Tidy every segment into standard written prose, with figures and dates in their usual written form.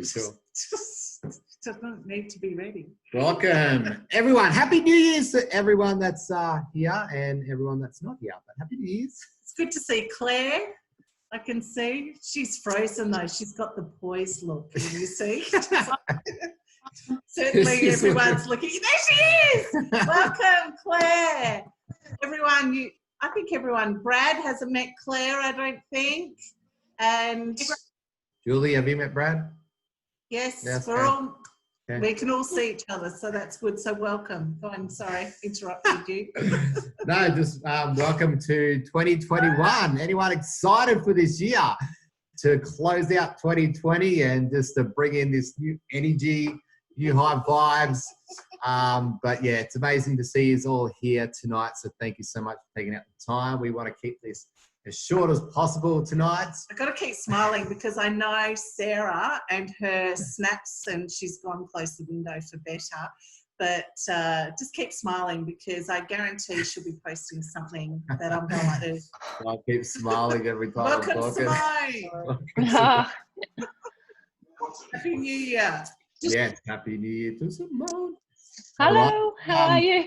sure. Just doesn't need to be ready. Welcome, everyone. Happy New Year's to everyone that's here and everyone that's not here. But Happy New Year's. It's good to see Claire. I can see. She's frozen, though. She's got the poised look. Can you see? Certainly everyone's looking. There she is! Welcome, Claire. Everyone, I think everyone, Brad hasn't met Claire, I don't think. And Julie, have you met Brad? yes, okay. we can all see each other, so that's good. So welcome. I'm sorry, interrupted you. No, just welcome to 2021. Anyone excited for this year to close out 2020 and just to bring in this new energy, new high vibes? But yeah, it's amazing to see you all here tonight. So thank you so much for taking out the time. We want to keep this as short as possible tonight. I've got to keep smiling because I know Sarah and her snaps, and she's gone close the window for better. But just keep smiling because I guarantee she'll be posting something that I'm going to. I'll keep smiling every time. Welcome, Simone. Happy New Year. Yes, Happy New Year to Simone. Hello, how are you?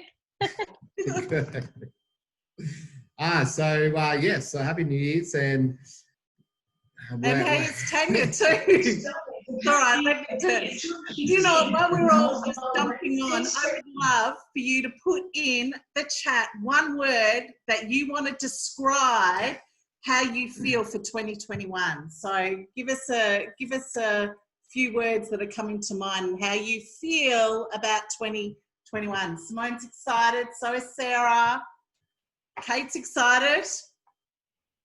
So Happy New Year's and hey, it's Tanya too. It's all right. You know, while we're all just jumping on, I would love for you to put in the chat one word that you want to describe how you feel for 2021. So give us a few words that are coming to mind and how you feel about 2021. Simone's excited, so is Sarah. Kate's excited.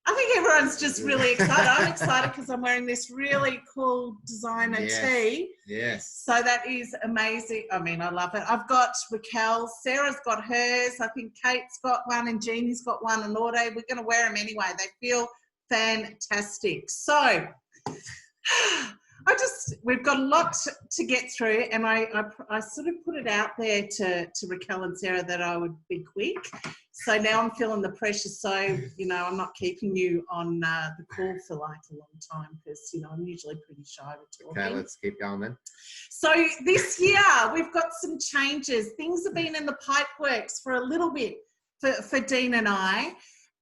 I think everyone's just really excited. I'm excited because I'm wearing this really cool designer tee. Yes. So that is amazing. I mean, I love it. I've got Raquel. Sarah's got hers. I think Kate's got one and Jeannie's got one and Laude. We're going to wear them anyway. They feel fantastic. So we've got a lot to get through, and I sort of put it out there to Raquel and Sarah that I would be quick. So now I'm feeling the pressure. So, you know, I'm not keeping you on the call for like a long time because, you know, I'm usually pretty shy with talking. Okay, let's keep going then. So this year we've got some changes. Things have been in the pipe works for a little bit for Dean and I,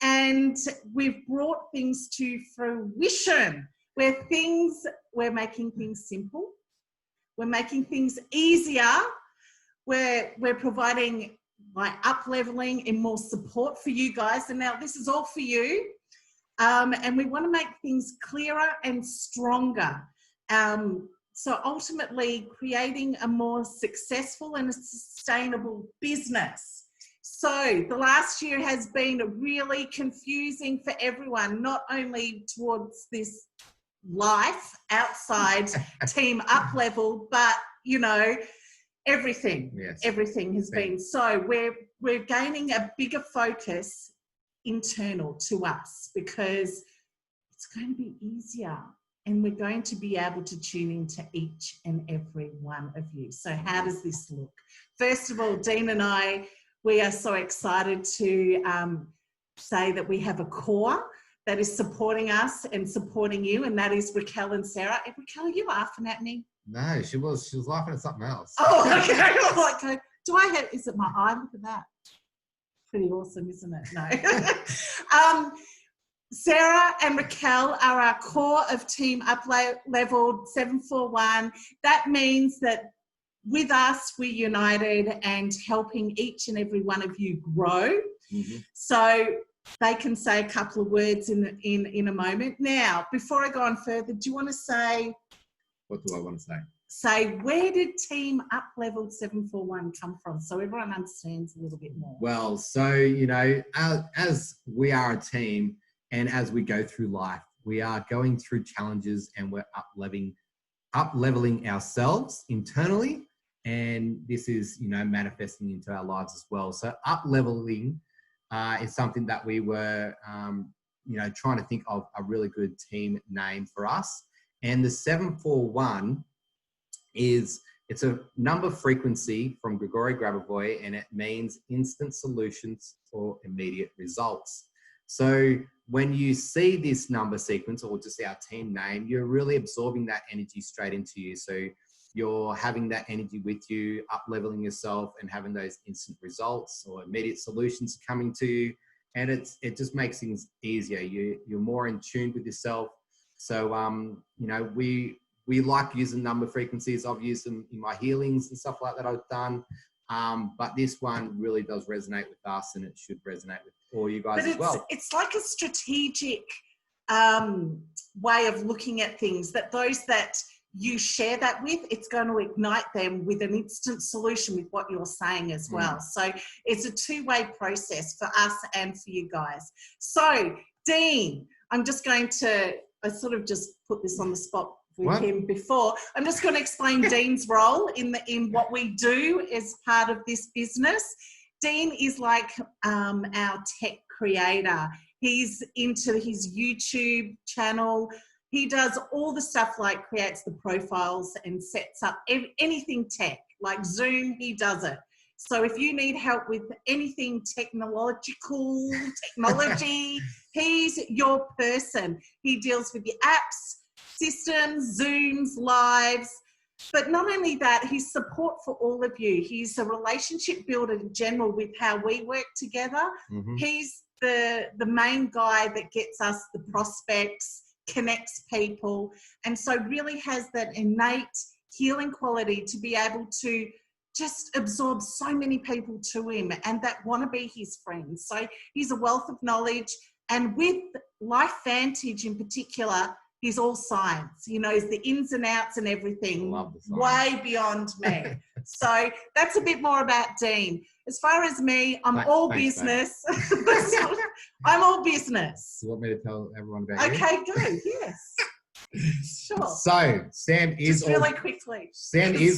and we've brought things to fruition. We're making things simple. We're making things easier. We're providing like up-leveling and more support for you guys. And now this is all for you. And we want to make things clearer and stronger. So ultimately creating a more successful and a sustainable business. So the last year has been really confusing for everyone, not only towards this life outside Team Up Level, but you know, everything. Yes. Everything has been. So we're gaining a bigger focus internal to us because it's going to be easier, and we're going to be able to tune into each and every one of you. So how does this look? First of all, Dean and I, we are so excited to say that we have a core that is supporting us and supporting you, and that is Raquel and Sarah. And Raquel, are you laughing at me? No, she was laughing at something else. Oh, okay. I was like, is it my eye? Look at that. Pretty awesome, isn't it? No. Sarah and Raquel are our core of Team Up Level 741. That means that with us, we're united and helping each and every one of you grow. Mm-hmm. So they can say a couple of words in a moment. Now, before I go on further, do you want to say... What do I want to say? Say, where did Team Up Level 741 come from? So everyone understands a little bit more. Well, so, you know, as we are a team and as we go through life, we are going through challenges and we're up-leveling ourselves internally. And this is, you know, manifesting into our lives as well. So up-leveling is something that we were, you know, trying to think of a really good team name for us. And the 741 it's a number frequency from Grigori Grabovoi, and it means instant solutions for immediate results. So when you see this number sequence or just our team name, you're really absorbing that energy straight into you. So you're having that energy with you, up leveling yourself and having those instant results or immediate solutions coming to you. And it just makes things easier. You're more in tune with yourself. So, you know, we like using number frequencies. I've used them in my healings and stuff like that I've done. But this one really does resonate with us, and it should resonate with all you guys as well. It's like a strategic way of looking at things, that those that you share that with, it's going to ignite them with an instant solution with what you're saying as well. So it's a two-way process for us and for you guys. So Dean, I'm just going to, I sort of just put this on the spot with him before. I'm just going to explain Dean's role in what we do as part of this business. Dean is like our tech creator. He's into his YouTube channel. He does all the stuff like creates the profiles and sets up anything tech, like Zoom, he does it. So if you need help with anything technology, he's your person. He deals with the apps, systems, Zooms, lives. But not only that, he's support for all of you. He's a relationship builder in general with how we work together. He's the main guy that gets us the prospects, connects people, and so really has that innate healing quality to be able to just absorb so many people to him and that want to be his friends. So he's a wealth of knowledge, and with Life Vantage in particular, he's all science. He knows the ins and outs and everything, way beyond me. So that's a bit more about Dean. As far as me, I'm all business. I'm all business. You want me to tell everyone about you? Okay, go. Yes. Sure. So Sam is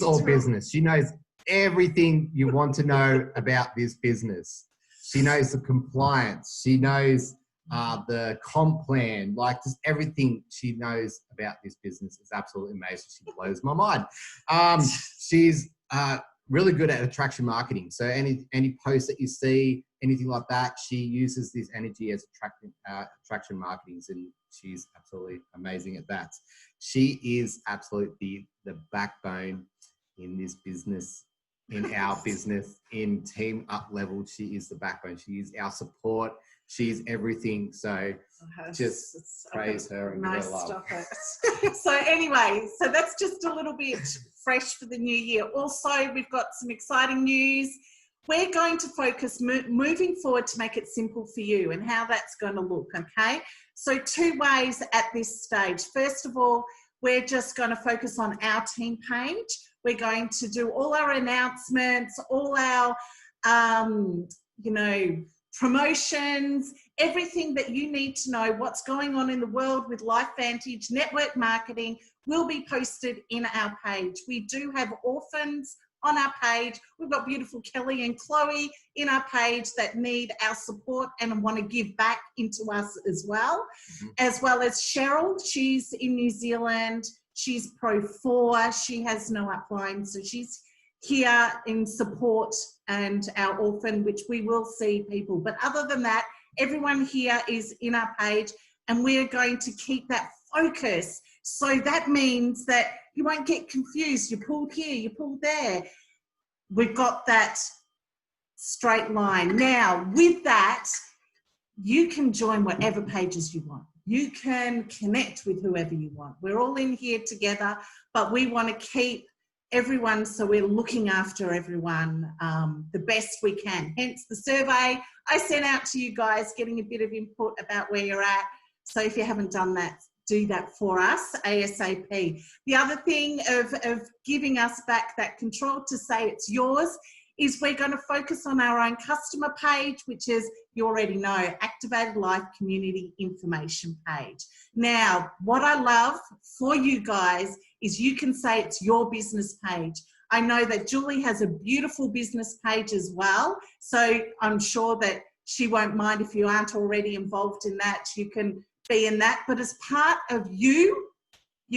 all business. She knows everything you want to know about this business. She knows the compliance. She knows the comp plan, like just everything she knows about this business is absolutely amazing. She blows my mind. She's really good at attraction marketing. So any post that you see, anything like that, she uses this energy as attraction marketing, and she's absolutely amazing at that. She is absolutely the backbone in this business, in our business, in Team Up Level. She is the backbone. She is our support. She's everything. So just praise her and give her love. Stop it. So anyway, so that's just a little bit fresh for the new year. Also, we've got some exciting news. We're going to focus moving forward to make it simple for you and how that's going to look, okay? So 2 ways at this stage. First of all, we're just going to focus on our team page. We're going to do all our announcements, all our, promotions, everything that you need to know what's going on in the world with Life Vantage, network marketing will be posted in our page. We do have orphans on our page. We've got beautiful Kelly and Chloe in our page that need our support and want to give back into us as well as Cheryl. She's in New Zealand. She's Pro 4. She has no upline, so she's here in support and our orphan, which we will see people. But other than that, everyone here is in our page, and we're going to keep that focus. So that means that you won't get confused. You pulled here, you pulled there. We've got that straight line. Now, with that, you can join whatever pages you want. You can connect with whoever you want. We're all in here together, but we want to keep everyone, so we're looking after everyone the best we can. Hence the survey I sent out to you guys, getting a bit of input about where you're at. So if you haven't done that, do that for us ASAP. The other thing of giving us back that control to say it's yours is we're going to focus on our own customer page, which is, you already know, Activated Life Community Information page. Now, what I love for you guys is you can say it's your business page. I know that Julie has a beautiful business page as well, so I'm sure that she won't mind if you aren't already involved in that. You can be in that, but as part of you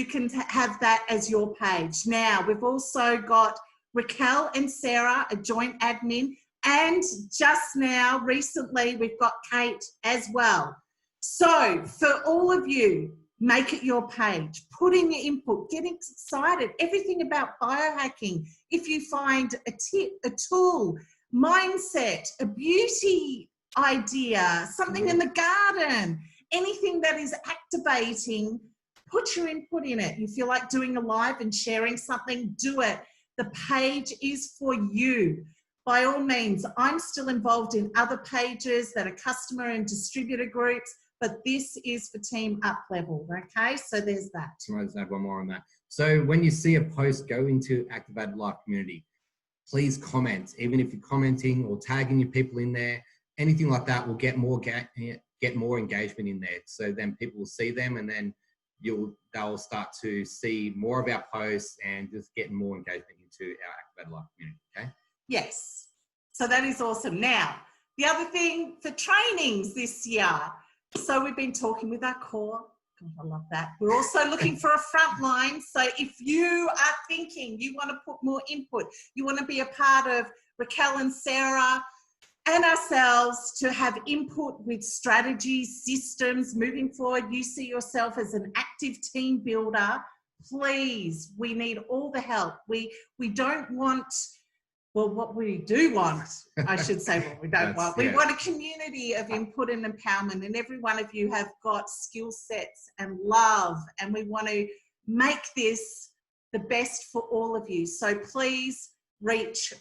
can have that as your page. Now, we've also got Raquel and Sarah, a joint admin, and just now, recently, we've got Kate as well. So for all of you, make it your page, put in your input, get excited, everything about biohacking. If you find a tip, a tool, mindset, a beauty idea, something in the garden, anything that is activating, put your input in it. You feel like doing a live and sharing something, do it. The page is for you. By all means, I'm still involved in other pages that are customer and distributor groups, but this is for team up level, okay? So there's that. I'll just add one more on that. So when you see a post go into Activated Life community, please comment. Even if you're commenting or tagging your people in there, anything like that will get more engagement in there. So then people will see them, and then they'll start to see more of our posts and just get more engagement into our Activated Life community, okay? Yes. So that is awesome. Now, the other thing for trainings this year, so we've been talking with our core. God, I love that. We're also looking for a front line. So if you are thinking you want to put more input, you want to be a part of Raquel and Sarah and ourselves to have input with strategies, systems moving forward, you see yourself as an active team builder, please, we need all the help. We don't want, well, what we do want, I should say, what we don't want. We want a community of input and empowerment, and every one of you have got skill sets and love, and we want to make this the best for all of you. So please reach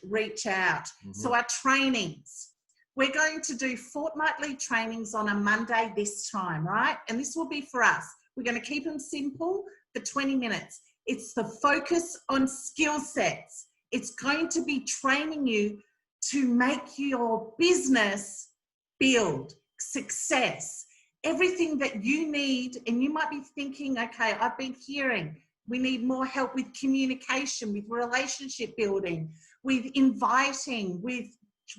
out. So our trainings, we're going to do fortnightly trainings on a Monday this time, right? And this will be for us. We're going to keep them simple for 20 minutes. It's the focus on skill sets. It's going to be training you to make your business build success, everything that you need. And you might be thinking, okay, I've been hearing we need more help with communication, with relationship building, with inviting, with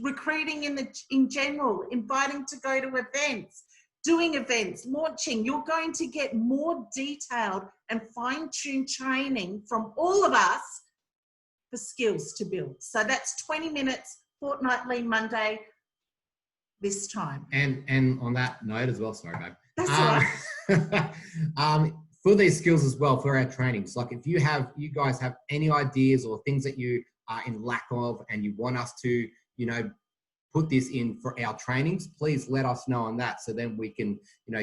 recruiting in general, inviting to go to events, doing events, launching. You're going to get more detailed and fine-tuned training from all of us for skills to build. So that's 20 minutes fortnightly Monday this time. And on that note as well, sorry, babe. That's all right. For these skills as well, for our trainings, like if you guys have any ideas or things that you are in lack of and you want us to, put this in for our trainings, please let us know on that. So then we can,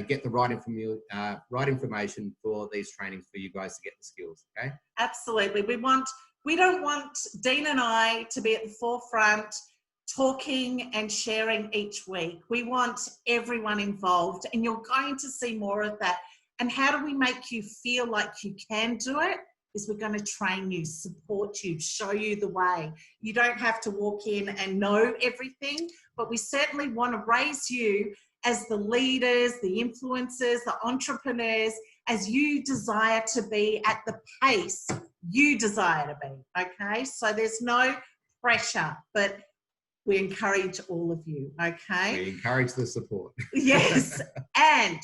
get the right information for these trainings for you guys to get the skills. Okay. Absolutely. We don't want Dean and I to be at the forefront talking and sharing each week. We want everyone involved, and you're going to see more of that. And how do we make you feel like you can do it? Is we're going to train you, support you, show you the way. You don't have to walk in and know everything, but we certainly want to raise you as the leaders, the influencers, the entrepreneurs, as you desire to be at the pace you desire to be, okay? So there's no pressure, but we encourage all of you, okay? We encourage the support. Yes, and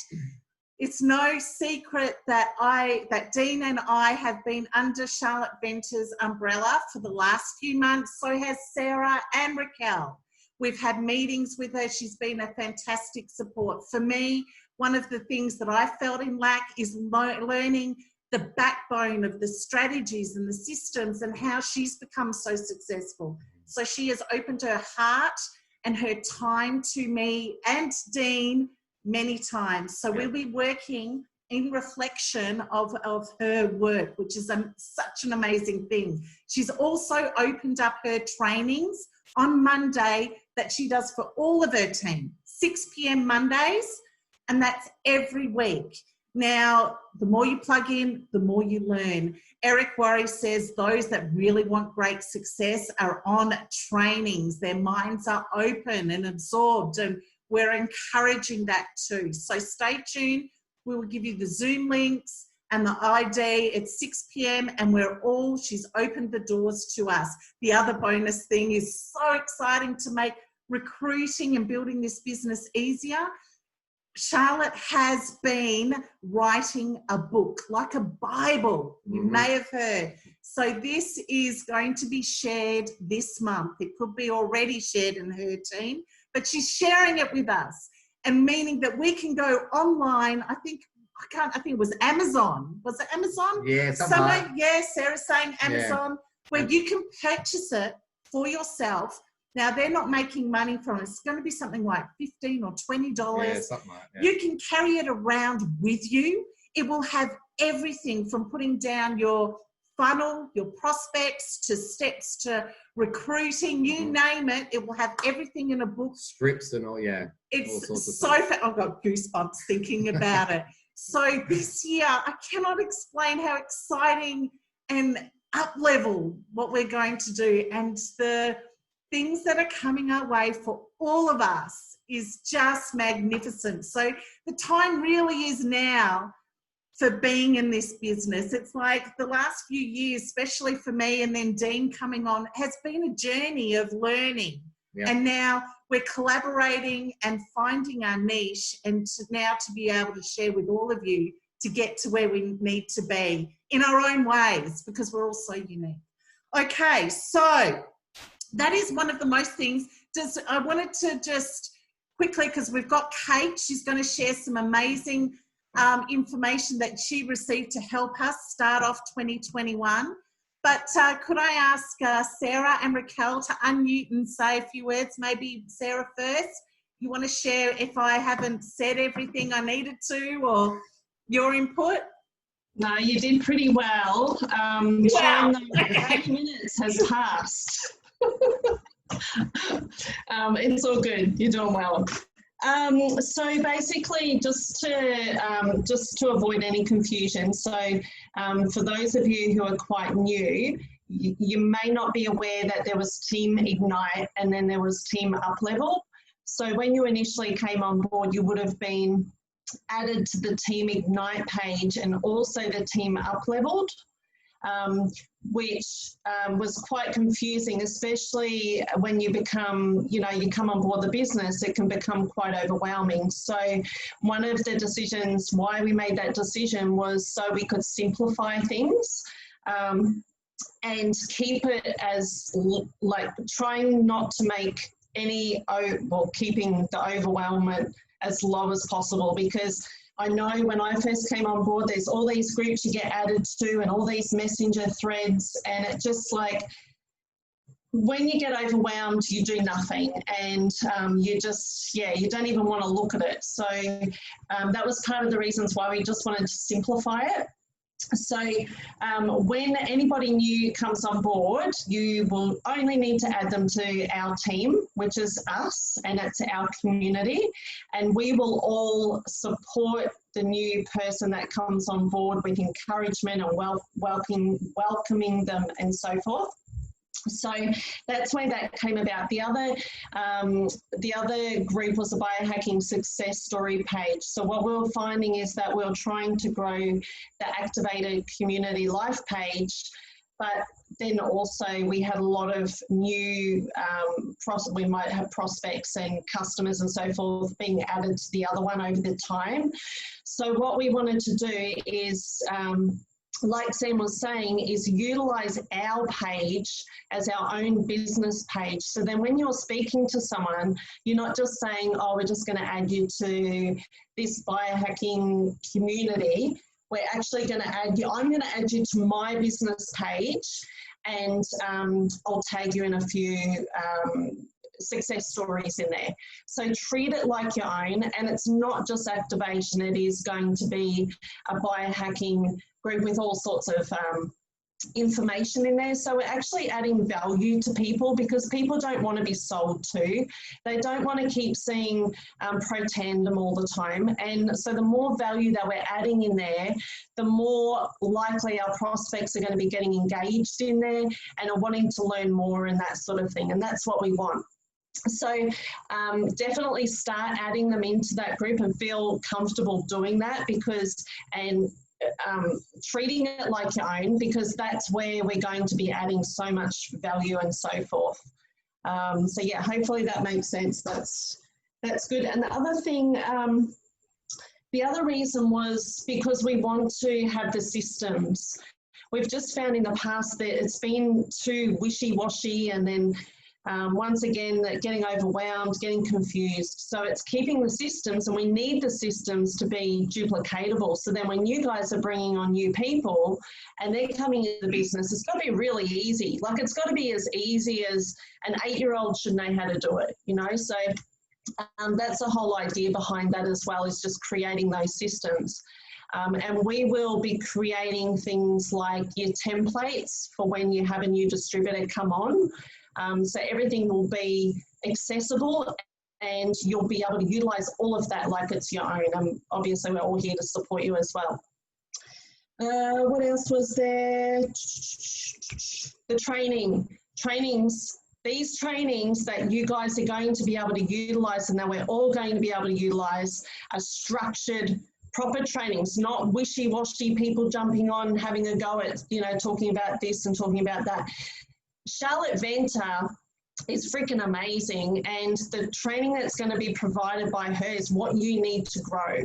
it's no secret that Dean and I have been under Charlotte Venter's umbrella for the last few months. So has Sarah and Raquel. We've had meetings with her. She's been a fantastic support. For me, one of the things that I felt in lack is learning the backbone of the strategies and the systems and how she's become so successful. So she has opened her heart and her time to me and Dean many times. So we'll be working in reflection of her work, which is such an amazing thing. She's also opened up her trainings on Monday that she does for all of her team, 6 p.m. Mondays, and that's every week. Now, the more you plug in, the more you learn. Eric Worre says those that really want great success are on trainings. Their minds are open and absorbed, and we're encouraging that too. So stay tuned. We will give you the Zoom links and the ID at 6 p.m. and she's opened the doors to us. The other bonus thing is so exciting to make recruiting and building this business easier. Charlotte has been writing a book, like a Bible, you may have heard. So this is going to be shared this month. It could be already shared in her team, but she's sharing it with us. and meaning that we can go online. I think it was Amazon. Was it Amazon? Yeah, something. Yeah, Sarah's saying Amazon, where you can purchase it for yourself. Now, they're not making money from it. It's going to be something like $15 or $20. Yeah, something like that. You can carry it around with you. It will have everything from putting down your funnel, your prospects, to steps to recruiting, you name it. It will have everything in a book. Scripts and all, yeah. It's so I've got goosebumps thinking about it. So this year, I cannot explain how exciting and up-level what we're going to do, and the things that are coming our way for all of us is just magnificent. So the time really is now for being in this business. It's like the last few years, especially for me, and then Dean coming on, has been a journey of learning. Yeah. And now we're collaborating and finding our niche, and now to be able to share with all of you to get to where we need to be in our own ways, because we're all so unique. Okay, so that is one of the most things. I wanted to just quickly, because we've got Kate, she's going to share some amazing information that she received to help us start off 2021. But could I ask Sarah and Raquel to unmute and say a few words? Maybe Sarah first. You want to share if I haven't said everything I needed to, or your input? No, you did pretty well. Wow. 8 minutes has passed. It's all good. You're doing well. So basically, just to avoid any confusion, so for those of you who are quite new, you may not be aware that there was Team Ignite and then there was Team Uplevel. So when you initially came on board, you would have been added to the Team Ignite page and also the Team Upleveled, which was quite confusing, especially when you become, you come on board the business, it can become quite overwhelming. So one of the decisions why we made that decision was so we could simplify things and keep it as, like, trying not to make any, keeping the overwhelmment as low as possible, because I know when I first came on board, there's all these groups you get added to and all these messenger threads, and it just, like, when you get overwhelmed, you do nothing, and you just, you don't even want to look at it. So that was part of the reasons why we just wanted to simplify it. So when anybody new comes on board, you will only need to add them to our team, which is us, and it's our community, and we will all support the new person that comes on board with encouragement and welcoming them and so forth. So that's where that came about. The other group was the biohacking success story page. So what we were finding is that we were trying to grow the activated community life page, but then also we had a lot of new, we might have prospects and customers and so forth being added to the other one over the time. So what we wanted to do is, like Sam was saying, is utilize our page as our own business page. So then when you're speaking to someone, you're not just saying, oh, we're just going to add you to this biohacking community. We're actually going to add you, I'm going to add you to my business page, and I'll tag you in a few success stories in there. So treat it like your own, and it's not just activation, it is going to be a biohacking group with all sorts of information in there. So we're actually adding value to people, because people don't want to be sold to. They don't want to keep seeing pro tandem all the time. And so the more value that we're adding in there, the more likely our prospects are going to be getting engaged in there and are wanting to learn more and that sort of thing. And that's what we want. So definitely start adding them into that group and feel comfortable doing that, because, and treating it like your own, because that's where we're going to be adding so much value and so forth. So yeah, hopefully that makes sense. That's good. And the other thing, the other reason was because we want to have the systems. We've just found in the past that it's been too wishy-washy, and then Once again, that getting overwhelmed, getting confused. So it's keeping the systems, and we need the systems to be duplicatable. So then when you guys are bringing on new people and they're coming into the business, it's got to be really easy. Like, it's got to be as easy as an 8-year-old should know how to do it, you know? So that's the whole idea behind that as well, is just creating those systems. And we will be creating things like your templates for when you have a new distributor come on. So everything will be accessible and you'll be able to utilize all of that like it's your own. Obviously, we're all here to support you as well. What else was there? The trainings. These trainings that you guys are going to be able to utilize and that we're all going to be able to utilize are structured, proper trainings, not wishy-washy people jumping on, having a go at, you know, talking about this and talking about that. Charlotte Venter is freaking amazing, and the training that's going to be provided by her is what you need to grow.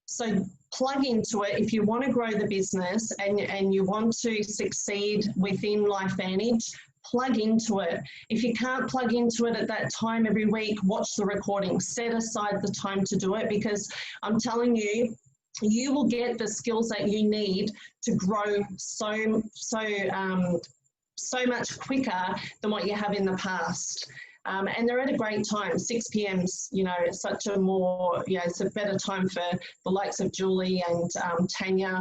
So plug into it if you want to grow the business and you want to succeed within LifeVantage. Plug into it. If you can't plug into it at that time every week, watch the recording. Set aside the time to do it, because I'm telling you, you will get the skills that you need to grow so much quicker than what you have in the past. And they're at a great time. 6 p.m.'s, you know, it's such a more, you know, it's a better time for the likes of Julie and Tanya.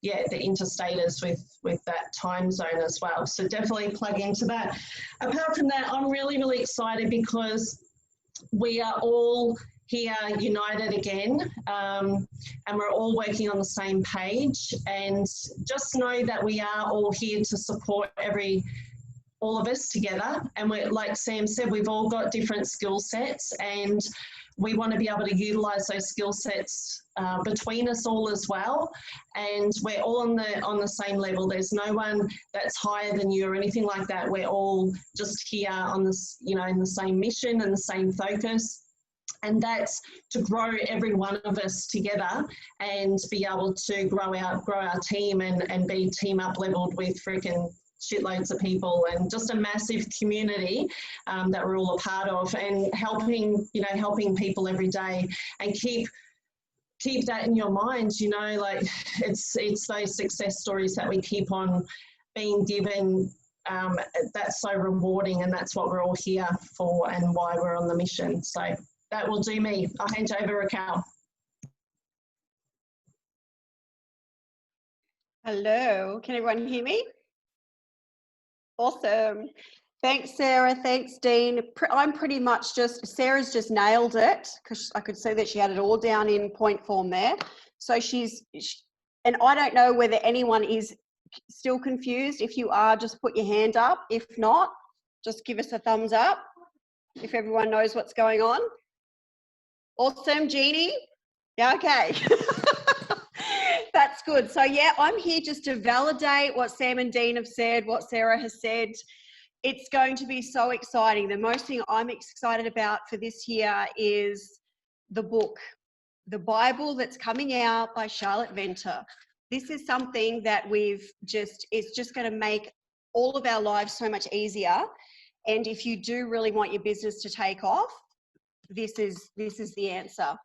Yeah, the interstaters with that time zone as well. So definitely plug into that. Apart from that, I'm really, really excited because we are all here united again, and we're all working on the same page. And just know that we are all here to support all of us together. And we're, like Sam said, we've all got different skill sets, and we want to be able to utilize those skill sets between us all as well. And we're all on the same level. There's no one that's higher than you or anything like that. We're all just here on this, you know, in the same mission and the same focus. And that's to grow every one of us together and be able to grow our team and be team up leveled with freaking shitloads of people, and just a massive community that we're all a part of, and helping people every day. And keep that in your mind, you know, like it's those success stories that we keep on being given. That's so rewarding, and that's what we're all here for and why we're on the mission. So that will do me. I'll hand you over, Raquel. Hello, can everyone hear me? Awesome. Thanks, Sarah. Thanks, Dean. I'm pretty much Sarah's just nailed it, because I could see that she had it all down in point form there. So and I don't know whether anyone is still confused. If you are, just put your hand up. If not, just give us a thumbs up if everyone knows what's going on. Awesome, Jeannie. Yeah, okay. That's good. So yeah, I'm here just to validate what Sam and Dean have said, what Sarah has said. It's going to be so exciting. The most thing I'm excited about for this year is the book, the Bible that's coming out by Charlotte Venter. This is something that it's just going to make all of our lives so much easier. And if you do really want your business to take off, this is the answer.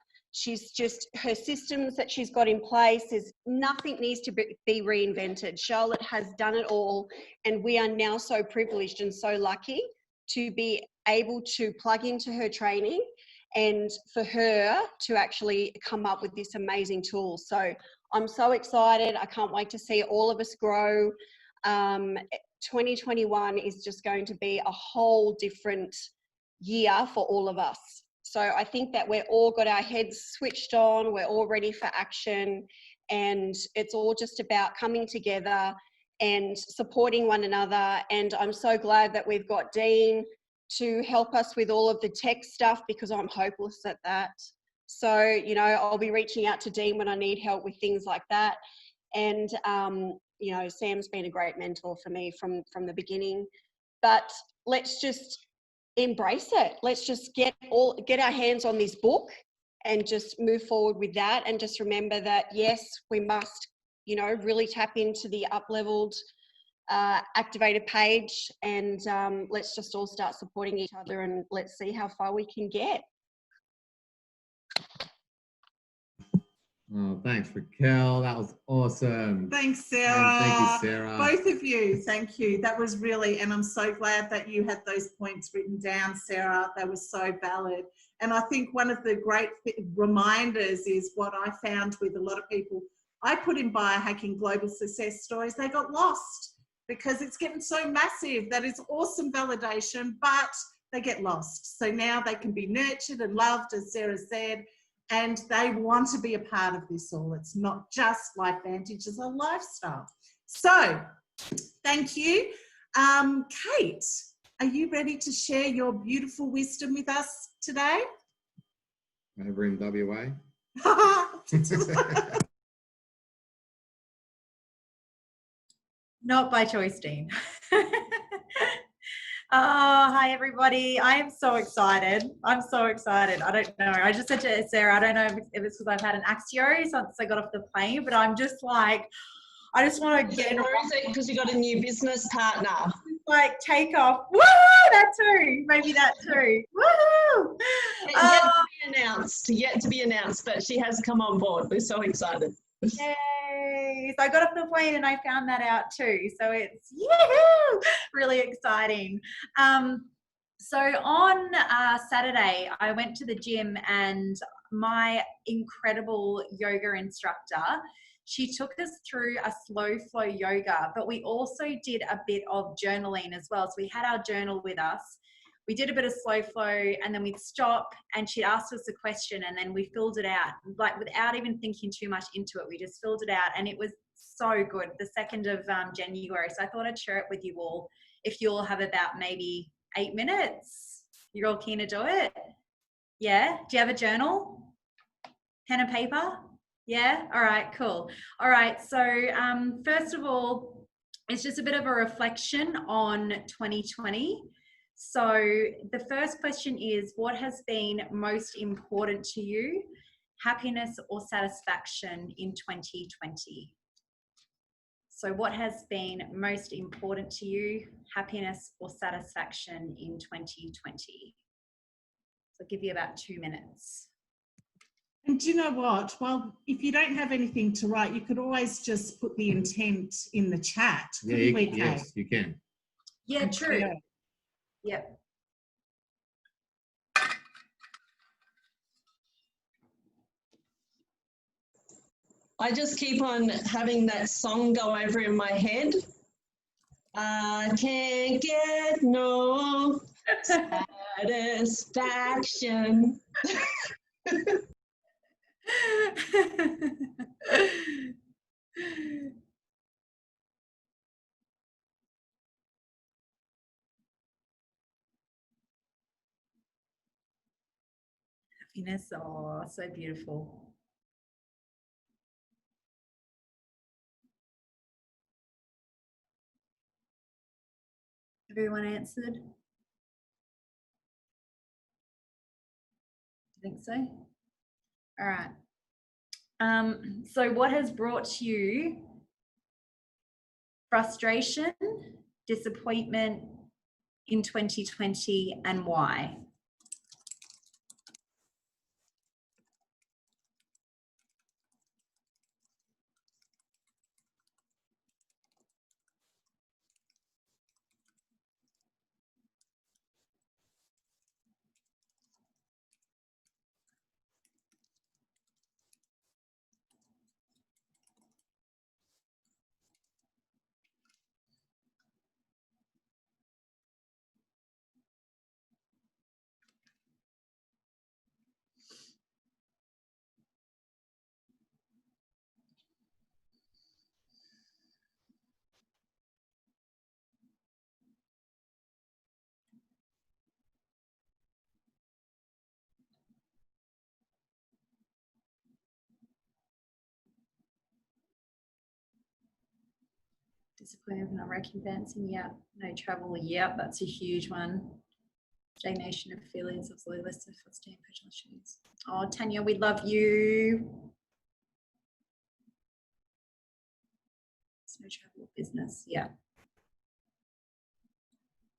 Her systems that she's got in place, nothing needs to be reinvented. Charlotte has done it all, and we are now so privileged and so lucky to be able to plug into her training and for her to actually come up with this amazing tool. So I'm so excited. I can't wait to see all of us grow. 2021 is just going to be a whole different year for all of us. So I think that we're all got our heads switched on, we're all ready for action, and it's all just about coming together and supporting one another. And I'm so glad that we've got Dean to help us with all of the tech stuff, because I'm hopeless at that. So, you know, I'll be reaching out to Dean when I need help with things like that. And, you know, Sam's been a great mentor for me from the beginning. But let's just embrace it. Let's just get our hands on this book and just move forward with that. And just remember that, yes, we must, you know, really tap into the up-leveled activated page, and let's just all start supporting each other, and let's see how far we can get. Oh, thanks, Raquel. That was awesome. Thanks, Sarah. And thank you, Sarah. Both of you, thank you. That was really, and I'm so glad that you had those points written down, Sarah. They were so valid. And I think one of the great reminders is what I found with a lot of people I put in biohacking global success stories. They got lost because it's getting so massive that it's awesome validation, but they get lost. So now they can be nurtured and loved, as Sarah said, and they want to be a part of this all. It's not just Life Vantage, it's a lifestyle. So thank you. Kate, are you ready to share your beautiful wisdom with us today? Over in WA. Not by choice, Dean. Oh, hi everybody. I am so excited. I'm so excited. I don't know. I just said to Sarah, I don't know if it's because I've had an Axio since I got off the plane, but I'm just like, I just want to get Or is it because you got a new business partner? like take off. Woo! That too. Maybe that too. Woo! Yet to be announced. Yet to be announced, but she has come on board. We're so excited. Yay! So I got off the plane and I found that out too. So it's really exciting. So on Saturday, I went to the gym, and my incredible yoga instructor, she took us through a slow flow yoga, but we also did a bit of journaling as well. So we had our journal with us. We did a bit of slow flow, and then we'd stop and she'd ask us a question, and then we filled it out, like without even thinking too much into it. We just filled it out, and it was so good. The 2nd of January. So I thought I'd share it with you all. If you all have about maybe 8 minutes, you're all keen to do it? Yeah? Do you have a journal? Pen and paper? Yeah? All right, cool. All right. So first of all, it's just a bit of a reflection on 2020. So the first question is, what has been most important to you, happiness or satisfaction in 2020? So what has been most important to you, happiness or satisfaction in 2020? So I'll give you about 2 minutes. And do you know what? Well, if you don't have anything to write, you could always just put the intent in the chat. Yeah, yes, you can. Yeah, true. Yeah. Yep. I just keep on having that song go over in my head. I can't get no satisfaction. Happiness, oh, so beautiful. Everyone answered? I think so. All right. So what has brought you frustration, disappointment in 2020, and why? Disappointed with not recompensing, yep. No travel, yep, that's a huge one. Stagnation of feelings of low list of self-esteem, personal issues. Oh, Tanya, we love you. No travel business, yeah.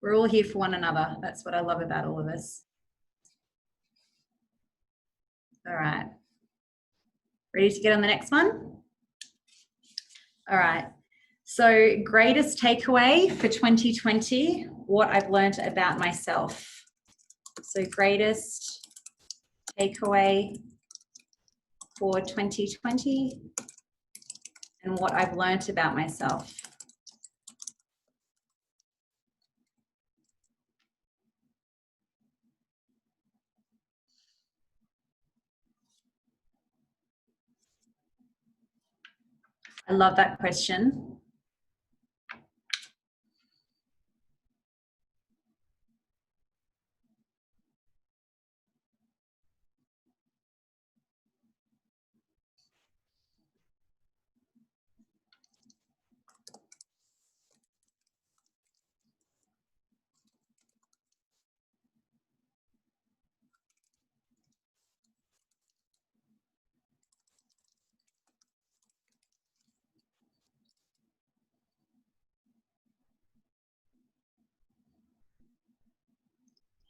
We're all here for one another. That's what I love about all of us. All right. Ready to get on the next one? All right. So greatest takeaway for 2020, what I've learned about myself. So greatest takeaway for 2020 and what I've learned about myself. I love that question.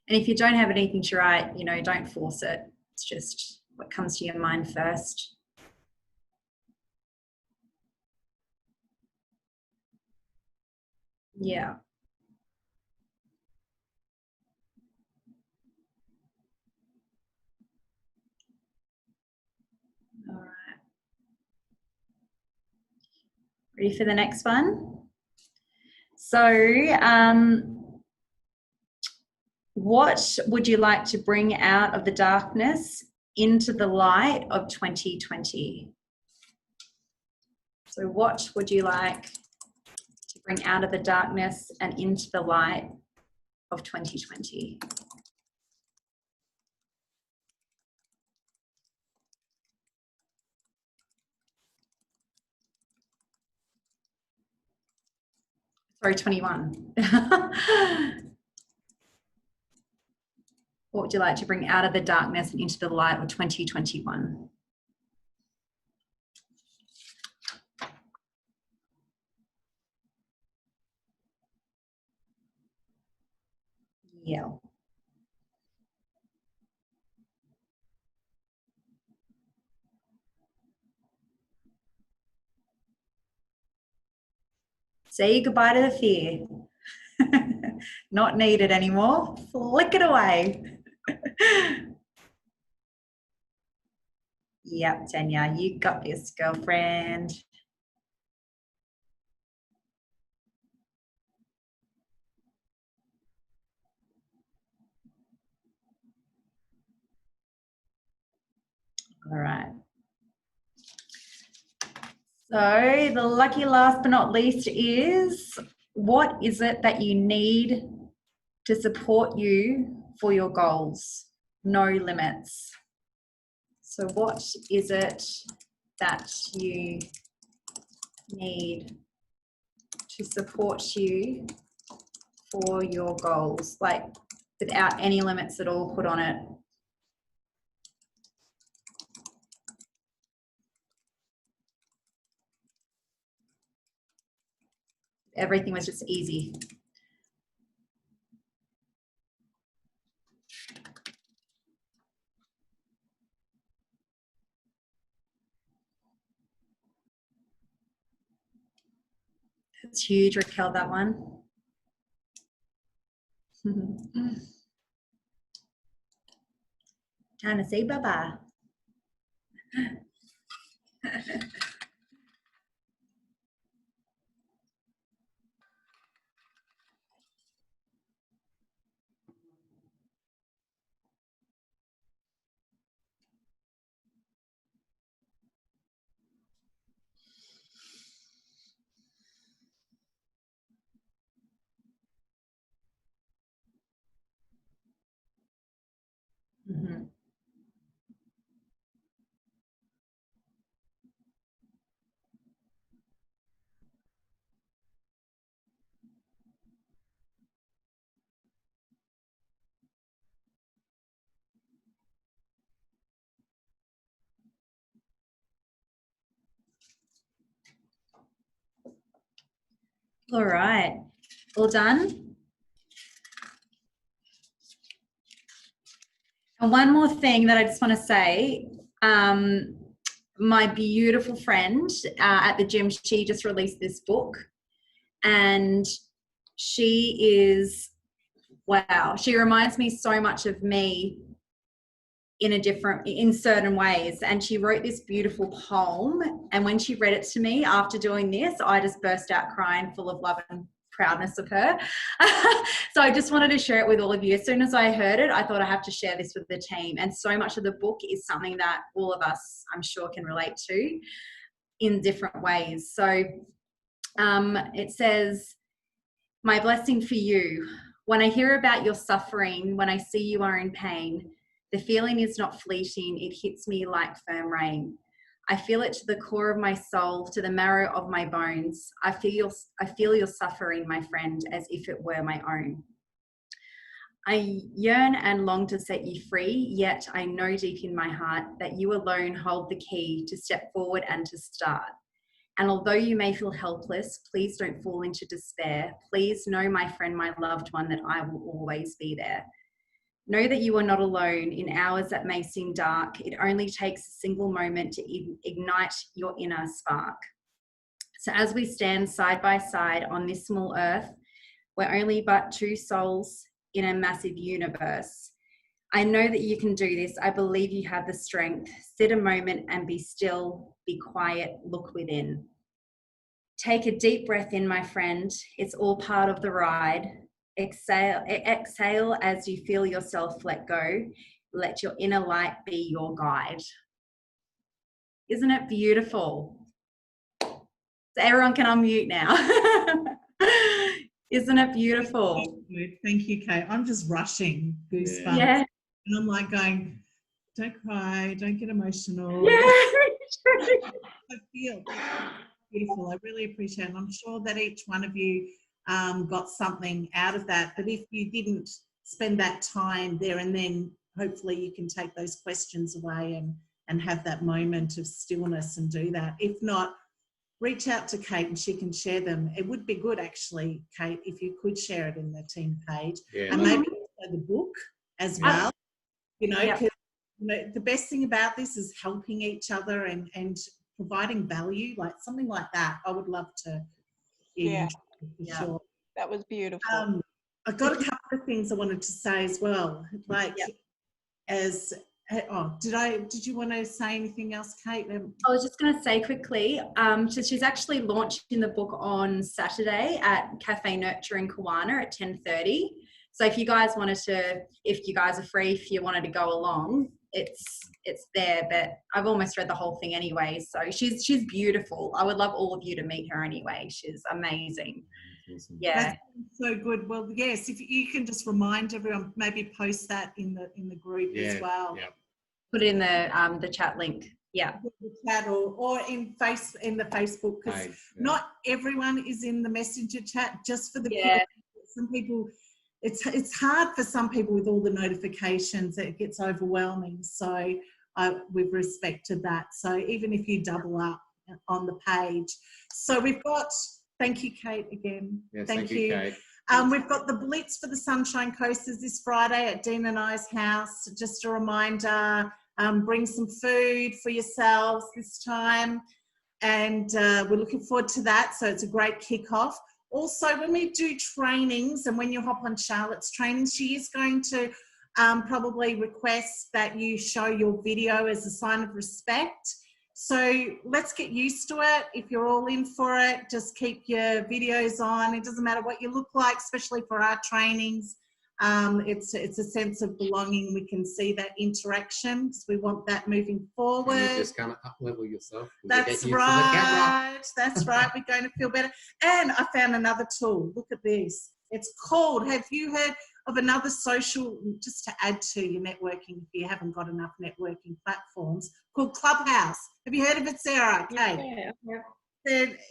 And if you don't have anything to write, you know, don't force it. It's just what comes to your mind first. Yeah. All right. Ready for the next one? So, what would you like to bring out of the darkness into the light of 2020? So what would you like to bring out of the darkness and into the light of 2020? Sorry, 21. What would you like to bring out of the darkness and into the light of 2021? Yeah. Say goodbye to the fear. Not needed anymore. Flick it away. Yep, Tanya, you got this, girlfriend. All right. So the lucky last but not least is, what is it that you need to support you for your goals? No limits. So what is it that you need to support you for your goals, like without any limits at all put on it? Everything was just easy. That's huge, Raquel, that one. Time to say bye-bye. Mhm. All right, all done? And one more thing that I just want to say, my beautiful friend at the gym, she just released this book, and she is, wow, she reminds me so much of me in certain ways. And she wrote this beautiful poem, and when she read it to me after doing this, I just burst out crying, full of love and proudness of her. So I just wanted to share it with all of you. As soon as I heard it, I thought I have to share this with the team. And so much of the book is something that all of us, I'm sure, can relate to in different ways. So it says, "My blessing for you. When I hear about your suffering, when I see you are in pain, the feeling is not fleeting. It hits me like firm rain. I feel it to the core of my soul, to the marrow of my bones. I feel your suffering, my friend, as if it were my own. I yearn and long to set you free, yet I know deep in my heart that you alone hold the key to step forward and to start. And although you may feel helpless, please don't fall into despair. Please know, my friend, my loved one, that I will always be there. Know that you are not alone in hours that may seem dark. It only takes a single moment to ignite your inner spark. So as we stand side by side on this small earth, we're only but two souls in a massive universe. I know that you can do this. I believe you have the strength. Sit a moment and be still, be quiet, look within. Take a deep breath in, my friend. It's all part of the ride. Exhale as you feel yourself let go. Let your inner light be your guide." Isn't it beautiful? So everyone can unmute now. Isn't it beautiful? Thank you, Kate. I'm just rushing goosebumps. Yeah. And I'm like going, don't cry, don't get emotional. Yeah. I feel beautiful. I really appreciate it. And I'm sure that each one of you got something out of that. But if you didn't spend that time there and then, hopefully you can take those questions away and have that moment of stillness and do that. If not, reach out to Kate and she can share them. It would be good, actually, Kate, if you could share it in the team page. Yeah. And maybe also the book as well. You know, Yep. because the best thing about this is helping each other and providing value, like something like that. I would love to Yeah. for sure. That was beautiful. I've got a couple of things I wanted to say as well. Like, did you want to say anything else, Kate? I was just going to say quickly, so she's actually launching the book on Saturday at Cafe Nurture in Kawana at 10:30. So if you guys if you guys are free, if you wanted to go along, it's there. But I've almost read the whole thing anyway. So she's beautiful. I would love all of you to meet her anyway. She's amazing. Awesome. Yeah. That's so good. Well, yes, if you can just remind everyone, maybe post that in the group as well. Yeah. Put it in the chat link. Yeah. The chat or in the Facebook, because not everyone is in the messenger chat. Just for the people, some people, it's hard for some people with all the notifications. It gets overwhelming. So we've respected that. So even if you double up on the page, so we've got. Thank you, Kate, again. Yes, thank you. Kate. We've got the Blitz for the Sunshine Coasters this Friday at Dean and I's house. Just a reminder, bring some food for yourselves this time. And we're looking forward to that. So it's a great kickoff. Also, when we do trainings and when you hop on Charlotte's trainings, she is going to probably request that you show your video as a sign of respect. So let's get used to it. If you're all in for it, just keep your videos on. It doesn't matter what you look like, especially for our trainings. It's a sense of belonging. We can see that interaction. So we want that moving forward. And you just kind of up-level yourself. That's right. That's right. We're going to feel better. And I found another tool. Look at this. It's called, have you heard of another social, just to add to your networking if you haven't got enough networking platforms, called Clubhouse. Have you heard of it, Sarah? Okay. Yeah.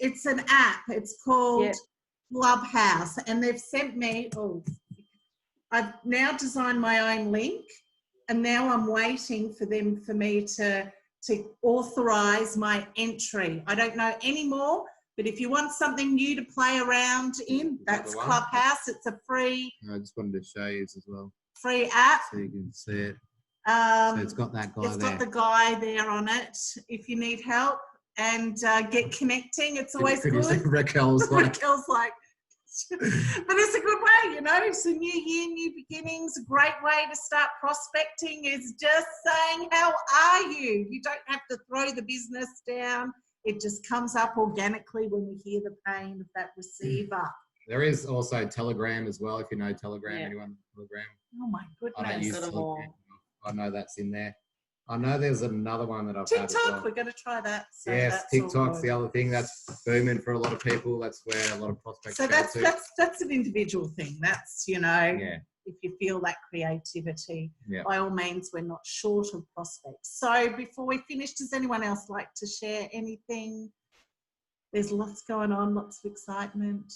It's an app. It's called Clubhouse. And they've sent me, I've now designed my own link, and now I'm waiting for me to authorize my entry. I don't know anymore, but if you want something new to play around in, that's Clubhouse. It's a free. I just wanted to show you as well. Free app. So you can see it. So it's got that guy It's there. got the guy there on it. If you need help and get connecting, it's always good. Raquel's like, Raquel's like, but it's a good way, you know. It's a new year, new beginnings. A great way to start prospecting is just saying, how are you? You don't have to throw the business down. It just comes up organically when we hear the pain of that receiver. there is also Telegram as well, if you know Telegram. Yeah. Anyone Telegram? Oh my I don't goodness. use Telegram. I know that's in there. I know there's another one that I've had as TikTok, well. we're going to try that. So Yes, that's all TikTok's good. the other thing that's booming for a lot of people. That's where a lot of prospects So go to. that's an individual thing. That's, you know, Yeah, if you feel that creativity, yeah. by all means, we're not short of prospects. So before we finish, does anyone else like to share anything? There's lots going on, lots of excitement.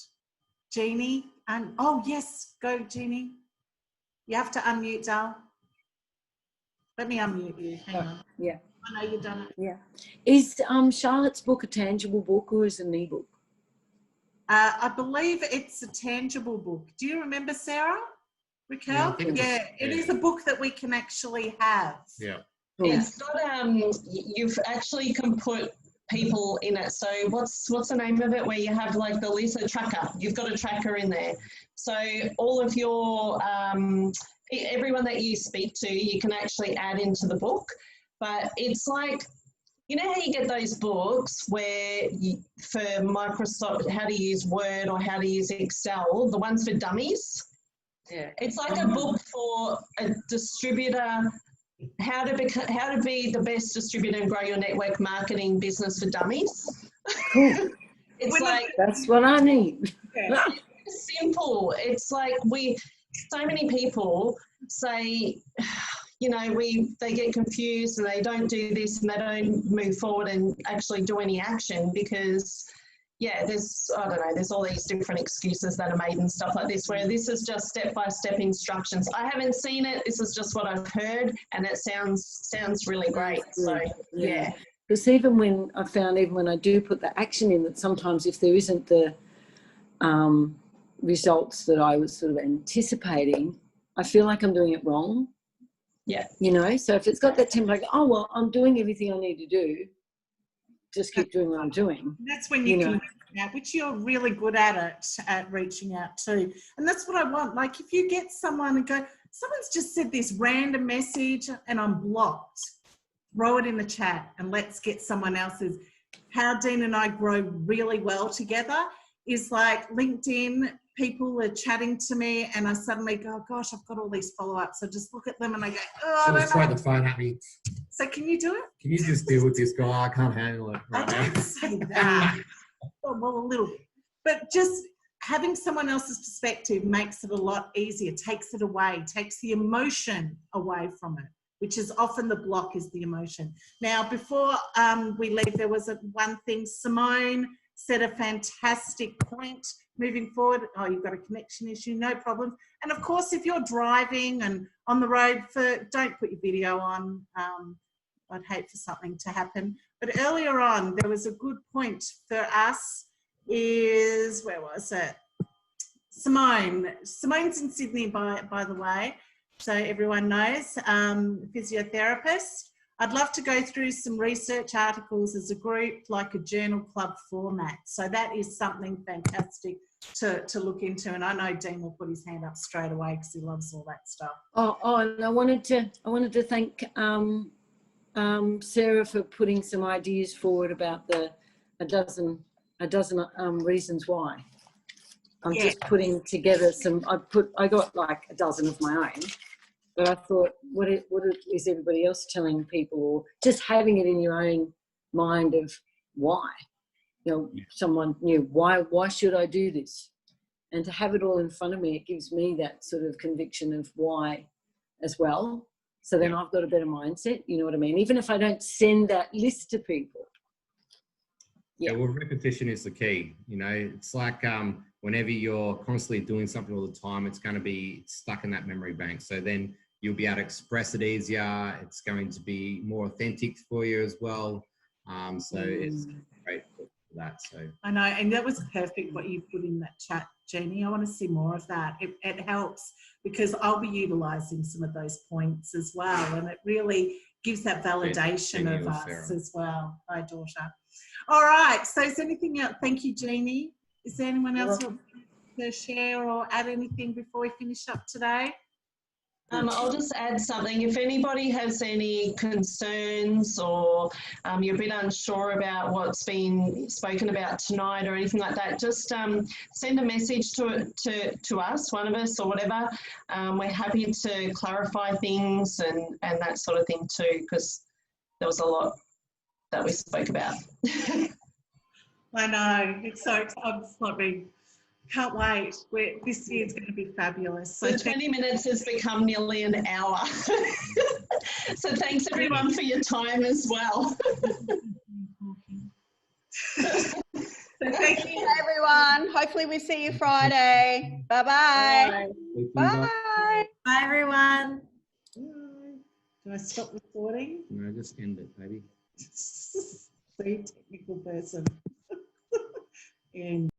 Jeannie, and oh yes, go Jeannie. You have to unmute, Dal. Let me unmute you. Hang on. Yeah. I know you've done it. Yeah. Is Charlotte's book a tangible book or is it an ebook? I believe it's a tangible book. Do you remember, Sarah? Raquel? Yeah, I think Yeah, it is a book that we can actually have. Yeah. It's got you've actually can put people in it. So what's the name of it where you have like the list, a tracker? You've got a tracker in there. So all of your everyone that you speak to, you can actually add into the book. But it's like, you know how you get those books where for Microsoft, how to use Word or how to use Excel, the ones for dummies? Yeah. It's like a book for a distributor, how to be the best distributor and grow your network marketing business for dummies. Cool. It's like, That's what I need. it's simple. It's like so many people say, you know, they get confused and they don't do this and they don't move forward and actually do any action because, yeah, there's all these different excuses that are made and stuff like this, where this is just step-by-step instructions. I haven't seen it. This is just what I've heard, and it sounds really great. So, yeah. Because even when I do put the action in, that sometimes if there isn't the results that I was sort of anticipating, I feel like I'm doing it wrong. Yeah. You know, so if it's got that template, oh, well, I'm doing everything I need to do, just keep doing what I'm doing. That's when you can reach out, which you're really good at reaching out to. And that's what I want. Like if you get someone and go, someone's just said this random message and I'm blocked, throw it in the chat and let's get someone else's. How Dean and I grow really well together is like LinkedIn, people are chatting to me and I suddenly go, oh, gosh, I've got all these follow-ups. I just look at them and I go, oh, I Just don't throw know. the phone at me. So can you do it? Can you just deal with this guy? I can't handle it right I now. don't say that. Well, a little bit. But just having someone else's perspective makes it a lot easier, takes it away, takes the emotion away from it, which is often the block is the emotion. Now, before we leave, there was one thing. Simone said a fantastic point moving forward. Oh, you've got a connection issue, no problem. And of course, if you're driving and on the road, don't put your video on. I'd hate for something to happen. But earlier on, there was a good point for us is, where was it? Simone. Simone's in Sydney, by the way, so everyone knows, physiotherapist. I'd love to go through some research articles as a group, like a journal club format. So that is something fantastic to look into. And I know Dean will put his hand up straight away because he loves all that stuff. Oh, and I wanted to thank Sarah for putting some ideas forward about a dozen reasons why. I'm just putting together some. I got like a dozen of my own, but I thought, what is everybody else telling people, or just having it in your own mind of why? You know, someone new. Why should I do this? And to have it all in front of me, it gives me that sort of conviction of why as well. So then I've got a better mindset, you know what I mean? Even if I don't send that list to people. Yeah, well, repetition is the key. You know, it's like whenever you're constantly doing something all the time, it's going to be stuck in that memory bank. So then you'll be able to express it easier. It's going to be more authentic for you as well. So it's great for that. So I know, and that was perfect what you put in that chat, Jenny. I want to see more of that. It helps because I'll be utilising some of those points as well, and it really gives that validation Jenny of or us Sarah. as well. My daughter. All right. So, is there anything else? Thank you, Jeannie. Is there anyone else who wants to share or add anything before we finish up today? I'll just add something. If anybody has any concerns or you're a bit unsure about what's been spoken about tonight or anything like that, just send a message to us, one of us or whatever. We're happy to clarify things and that sort of thing too, because there was a lot that we spoke about. I know. It's so exciting. Can't wait. This year's going to be fabulous. So the 20 minutes has become nearly an hour. So thanks everyone for your time as well. So thank you. everyone. Hopefully we see you Friday. Bye-bye. Bye. Bye, everyone. Do I stop recording? no, just end it, maybe. See, technical person. And